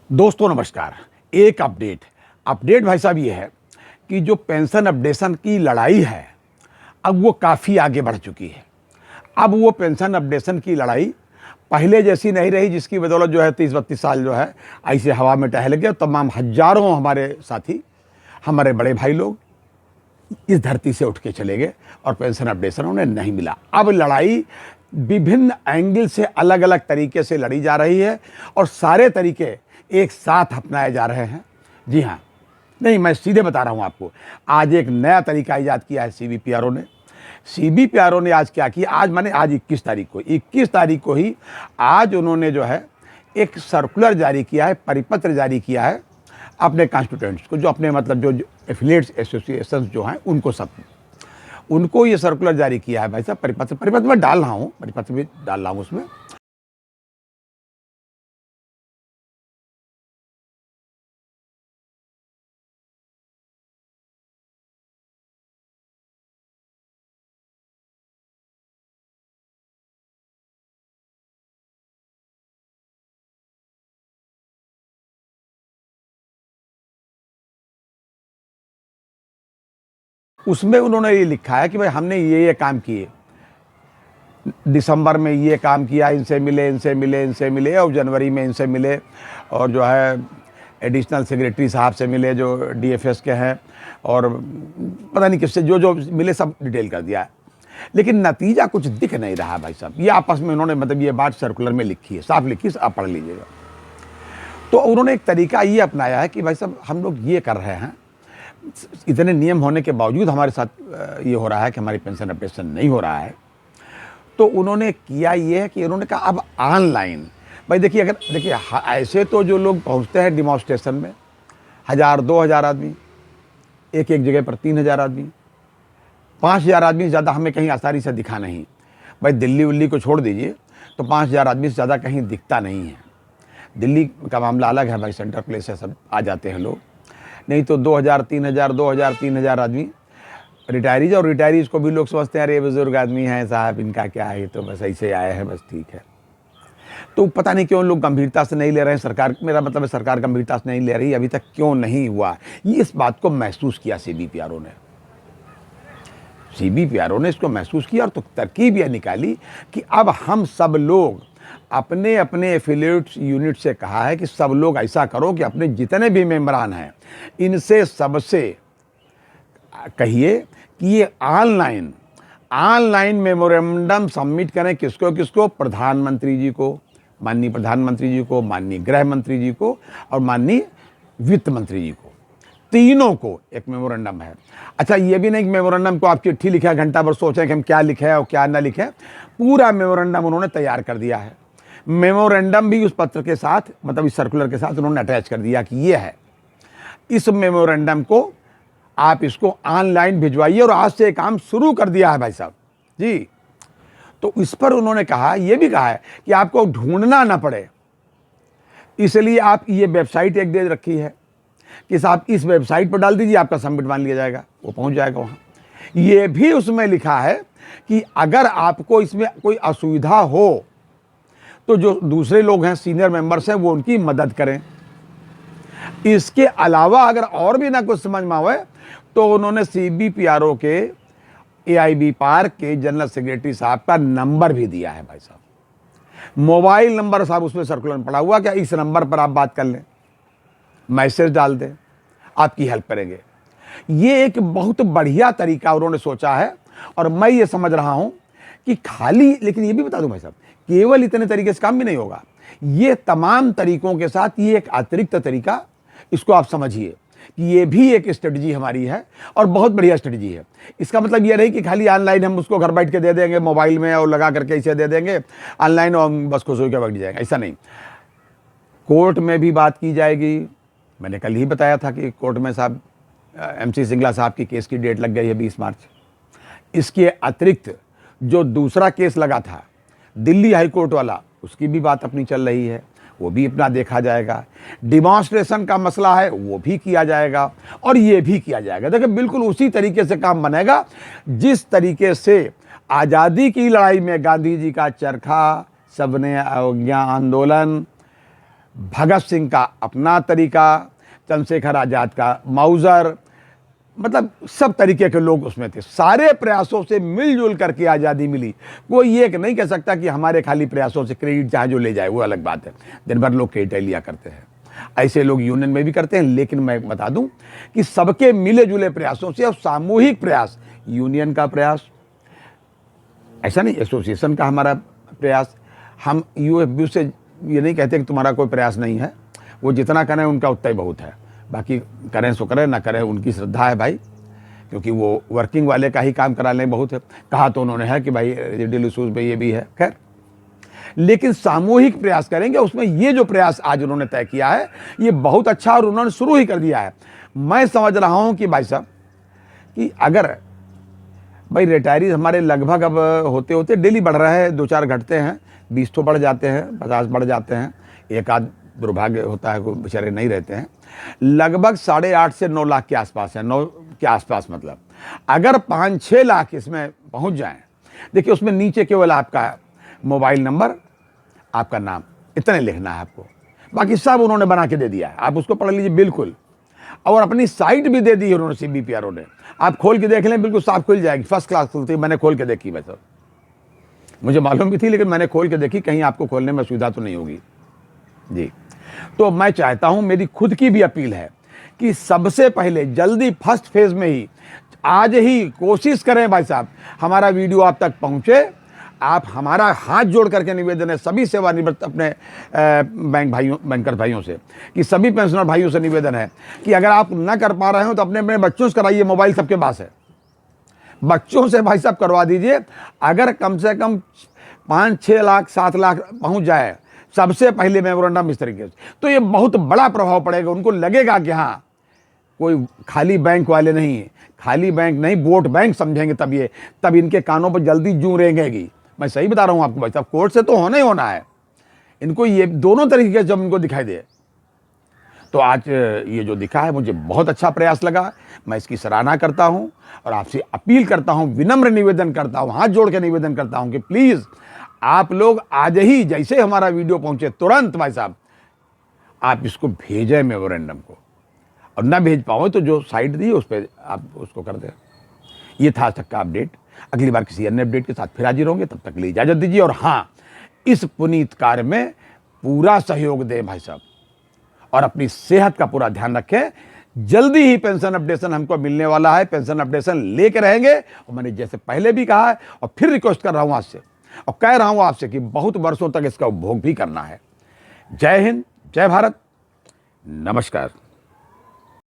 दोस्तों नमस्कार। एक अपडेट भाई साहब ये है कि जो पेंशन अपडेशन की लड़ाई है, अब वो काफ़ी आगे बढ़ चुकी है। अब वो पेंशन अपडेशन की लड़ाई पहले जैसी नहीं रही, जिसकी बदौलत जो है 30-32 साल जो है ऐसे हवा में टहल गए। तमाम हजारों हमारे साथी, हमारे बड़े भाई लोग इस धरती से उठ के चले गए और पेंशन अपडेशन उन्हें नहीं मिला। अब लड़ाई विभिन्न एंगल से, अलग अलग तरीके से लड़ी जा रही है और सारे तरीके एक साथ अपनाए जा रहे हैं। जी हाँ, नहीं, मैं सीधे बता रहा हूँ आपको। आज एक नया तरीका ईजाद किया है सीबीपीआरओ ने। सीबीपीआरओ ने आज क्या किया, आज 21 तारीख को ही आज उन्होंने जो है एक सर्कुलर जारी किया है, परिपत्र जारी किया है अपने कॉन्स्टिट्यूएंट्स को, जो अपने मतलब जो एफिलिएट्स एसोसिएशन जो हैं उनको ये सर्कुलर जारी किया है। भाई साहब, परिपत्र में डाल रहा हूँ, परिपत्र भी डाल रहा हूँ उसमें। उसमें उन्होंने ये लिखा है कि भाई हमने ये काम किए, दिसंबर में ये काम किया, इनसे मिले और जनवरी में इनसे मिले और जो है एडिशनल सेक्रेटरी साहब से मिले जो डीएफएस के हैं, और पता नहीं किससे जो मिले सब डिटेल कर दिया है। लेकिन नतीजा कुछ दिख नहीं रहा भाई साहब। ये आपस में उन्होंने मतलब ये बात सर्कुलर में लिखी है, साफ लिखी, आप पढ़ लीजिएगा। तो उन्होंने एक तरीका ये अपनाया है कि भाई साहब हम लोग ये कर रहे हैं, इतने नियम होने के बावजूद हमारे साथ ये हो रहा है कि हमारी पेंशन अपडेशन नहीं हो रहा है। तो उन्होंने किया ये है कि उन्होंने कहा अब ऑनलाइन, भाई देखिए ऐसे तो जो लोग पहुंचते हैं डिमॉन्स्ट्रेशन में 1000-2000 आदमी, एक जगह पर 3000 आदमी, 5000 आदमी से ज़्यादा हमें कहीं आसानी से दिखा नहीं। भाई दिल्ली उल्ली को छोड़ दीजिए तो 5000 आदमी से ज़्यादा कहीं दिखता नहीं है। दिल्ली का मामला अलग है भाई, सेंटर प्लेस है, सब आ जाते हैं लोग। नहीं तो 2000-3000 आदमी रिटायरीज, और रिटायरीज को भी लोग समझते हैं अरे बुजुर्ग आदमी हैं साहब, इनका क्या है, तो बस ऐसे आए हैं, बस ठीक है। तो पता नहीं क्यों लोग गंभीरता से नहीं ले रहे हैं। सरकार, मेरा मतलब है सरकार गंभीरता से नहीं ले रही, अभी तक क्यों नहीं हुआ, ये इस बात को महसूस किया सीबीपीआरओ ने इसको महसूस किया और तो तरकीब यह निकाली कि अब हम सब लोग अपने अपने एफिलिएट्स यूनिट से कहा है कि सब लोग ऐसा करो कि अपने जितने भी मेंबरान हैं इनसे सबसे कहिए कि ये ऑनलाइन मेमोरेंडम सबमिट करें। किसको? प्रधानमंत्री जी को, माननीय प्रधानमंत्री जी को, माननीय गृह मंत्री जी को और माननीय वित्त मंत्री जी को, तीनों को एक मेमोरेंडम है। अच्छा, ये भी नहीं कि मेमोरेंडम को आप चिट्ठी लिखा, घंटा भर सोचें कि हम क्या लिखे और क्या ना लिखे, पूरा मेमोरेंडम उन्होंने तैयार कर दिया है। मेमोरेंडम भी उस पत्र के साथ, मतलब इस सर्कुलर के साथ उन्होंने अटैच कर दिया कि ये है। इस मेमोरेंडम को आप इसको ऑनलाइन भिजवाइए और आज से काम शुरू कर दिया है भाई साहब जी। तो इस पर उन्होंने कहा, ये भी कहा है कि आपको ढूंढना ना पड़े, इसलिए आप ये वेबसाइट एक दे रखी है कि साहब इस वेबसाइट पर डाल दीजिए, आपका सबमिट मान लिया जाएगा, वो पहुंच जाएगा वहाँ। ये भी उसमें लिखा है कि अगर आपको इसमें कोई असुविधा हो तो जो दूसरे लोग हैं, सीनियर मेंबर्स हैं, वो उनकी मदद करें। इसके अलावा अगर और भी ना कुछ समझ में आवे तो उन्होंने सीबीपीआरओ के एआईबी पार्क के जनरल सेक्रेटरी साहब का नंबर भी दिया है भाई साहब। मोबाइल नंबर साहब उसमें सर्कुलर में पड़ा हुआ, क्या इस नंबर पर आप बात कर लें, मैसेज डाल दें, आपकी हेल्प करेंगे। ये एक बहुत बढ़िया तरीका उन्होंने सोचा है और मैं ये समझ रहा हूं कि खाली, लेकिन ये भी बता दूं भाई साहब, केवल इतने तरीके से काम भी नहीं होगा। ये तमाम तरीकों के साथ ये एक अतिरिक्त तरीका, इसको आप समझिए कि ये भी एक स्ट्रेटजी हमारी है और बहुत बढ़िया स्ट्रेटजी है। इसका मतलब ये नहीं कि खाली ऑनलाइन हम उसको घर बैठ के दे देंगे मोबाइल में और लगा करके इसे दे देंगे ऑनलाइन और बस खुश होकर बैठ जाएगा, ऐसा नहीं। कोर्ट में भी बात की जाएगी। मैंने कल ही बताया था कि कोर्ट में साहब एमसी सिंगला साहब की केस की डेट लग गई है 20 मार्च। इसके अतिरिक्त जो दूसरा केस लगा था दिल्ली हाई कोर्ट वाला, उसकी भी बात अपनी चल रही है, वो भी अपना देखा जाएगा। डिमॉन्स्ट्रेशन का मसला है, वो भी किया जाएगा और ये भी किया जाएगा। देखिए, बिल्कुल उसी तरीके से काम बनेगा जिस तरीके से आज़ादी की लड़ाई में गांधी जी का चरखा, सबने अवज्ञा आंदोलन, भगत सिंह का अपना तरीका, चंद्रशेखर आज़ाद का माउज़र, मतलब सब तरीके के लोग उसमें थे। सारे प्रयासों से मिलजुल करके आज़ादी मिली। कोई ये नहीं कह सकता कि हमारे खाली प्रयासों से क्रेडिट चाहे जो ले जाए, वो अलग बात है। दिन भर लोग क्रेडिट लिया करते हैं, ऐसे लोग यूनियन में भी करते हैं। लेकिन मैं बता दूं कि सबके मिले जुले प्रयासों से और सामूहिक प्रयास, यूनियन का प्रयास, ऐसा नहीं एसोसिएशन का हमारा प्रयास, हम यूएफबी से ये नहीं कहते कि तुम्हारा कोई प्रयास नहीं है, वो जितना करें उनका उतना ही बहुत है। बाकी करें सो करें, ना करें उनकी श्रद्धा है भाई, क्योंकि वो वर्किंग वाले का ही काम करा लें बहुत है। कहा तो उन्होंने है कि भाई डेली सूज पे ये भी है, खैर। लेकिन सामूहिक प्रयास करेंगे, उसमें ये जो प्रयास आज उन्होंने तय किया है ये बहुत अच्छा, और उन्होंने शुरू ही कर दिया है। मैं समझ रहा हूँ कि भाई साहब कि अगर भाई रिटायरीज हमारे लगभग अब होते होते डेली बढ़ रहा है, 2-4 घटते हैं, 20 तो बढ़ जाते हैं, 50 बढ़ जाते हैं, एक आध दुर्भाग्य होता है, कोई बेचारे नहीं रहते हैं। लगभग 8.5 से 9 लाख के आसपास है, 9 के आसपास। मतलब अगर 5-6 लाख इसमें पहुंच जाएं, देखिए उसमें नीचे केवल आपका मोबाइल नंबर, आपका नाम, इतने लिखना है आपको, बाकी सब उन्होंने बना के दे दिया है, आप उसको पढ़ लीजिए बिल्कुल। और अपनी साइट भी दे दी है उन्होंने, CBPRO ने, आप खोल के देख लें, बिल्कुल साफ खुल जाएगी, फर्स्ट क्लास खुलती है। मैंने खोल के देखी, वैसे मुझे मालूम भी थी, लेकिन मैंने खोल के देखी, कहीं आपको खोलने में सुविधा तो नहीं होगी जी। तो मैं चाहता हूं, मेरी खुद की भी अपील है कि सबसे पहले जल्दी फर्स्ट फेज में ही आज ही कोशिश करें भाई साहब, हमारा वीडियो आप तक पहुंचे। आप हमारा हाथ जोड़ करके निवेदन है सभी सेवानिवृत्त अपने बैंकर भाइयों से, कि सभी पेंशनर भाइयों से निवेदन है कि अगर आप न कर पा रहे हो तो अपने अपने बच्चों से कराइए, मोबाइल सबके पास है, बच्चों से भाई साहब करवा दीजिए। अगर कम से कम 5-6 लाख 7 लाख पहुंच जाए सबसे पहले मेमोरेंडम इस तरीके से, तो ये बहुत बड़ा प्रभाव पड़ेगा। उनको लगेगा कि हाँ, कोई खाली बैंक वाले नहीं है, खाली बैंक नहीं, वोट बैंक समझेंगे, तब इनके कानों पर जल्दी जूं रेंगेगी। मैं सही बता रहा हूं आपको भाई साहब, कोर्ट से तो होना ही होना है इनको, ये दोनों तरीके जब इनको दिखाई दे। तो आज ये जो दिखा है, मुझे बहुत अच्छा प्रयास लगा, मैं इसकी सराहना करता हूं और आपसे अपील करता हूं, विनम्र निवेदन करता हूं, हाथ जोड़ के निवेदन करता हूं कि प्लीज आप लोग आज ही, जैसे हमारा वीडियो पहुंचे तुरंत भाई साहब आप इसको भेजें मेमोरेंडम को, और ना भेज पाओ तो जो साइट दी उस पर आप उसको कर दें। ये था आज तक का अपडेट। अगली बार किसी अन्य अपडेट के साथ फिर हाजिर होंगे, तब तक के लिए इजाजत दीजिए। और हाँ, इस पुनीत कार्य में पूरा सहयोग दें भाई साहब, और अपनी सेहत का पूरा ध्यान रखें। जल्दी ही पेंशन अपडेशन हमको मिलने वाला है, पेंशन अपडेशन लेके रहेंगे। और मैंने जैसे पहले भी कहा है और फिर रिक्वेस्ट कर रहा हूं आज से, और कह रहा हूं आपसे कि बहुत वर्षों तक इसका उपभोग भी करना है। जय हिंद, जय भारत, नमस्कार।